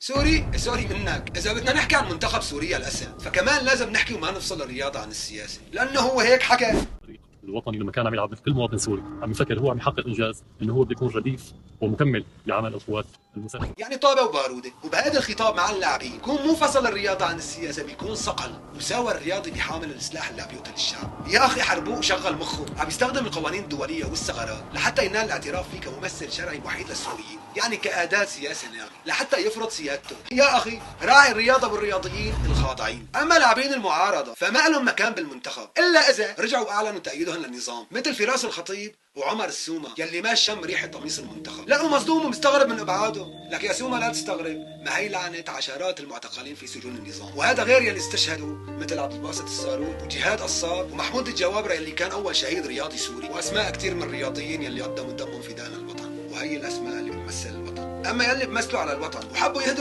سوري منك. اذا بدنا نحكي عن منتخب سوريا الاسد فكمان لازم نحكي وما نفصل الرياضه عن السياسه، لانه هو هيك حكى. الوطني لما كان عم يلعب مثل كل مواطن سوري عم يفكر هو عم يحقق انجاز انه هو بده يكون رديف ومكمل لعمل القوات المسلحه. يعني طابه وباروده. وبهذا الخطاب مع اللاعبين بيكون مو فصل الرياضه عن السياسه، بيكون صقل وساوى الرياضي بحامل السلاح اللي عم يقتل الشعب. يا اخي حربوه وشغل مخه، عم يستخدم القوانين الدوليه والثغرات لحتى ينال الاعتراف فيه كممثل شرعي وحيد للسوريين، يعني كاداه سياسه يا اخي لحتى يفرض سيادته. يا اخي راعي الرياضه والرياضيين الخاضعين. اما لاعبين المعارضه فما لهم مكان بالمنتخب الا اذا رجعوا اعلنوا تأييدهم للنظام، مثل فراس الخطيب وعمر السومة يلي ما شم ريحه قميص المنتخب. لا مصدوم ومستغرب من ابعاده. لك يا سومة لا تستغرب، ما هي لعنت عشرات المعتقلين في سجون النظام، وهذا غير يلي استشهدوا مثل عبد الباسط السارون وجهاد قصاب ومحمود الجوابره يلي كان اول شهيد رياضي سوري، واسماء كثير من الرياضيين يلي قدموا دمهم فداء للوطن، وهي الاسماء اللي بتمثل الوطن. اما يلي بمثلوا على الوطن وحبوا يهدوا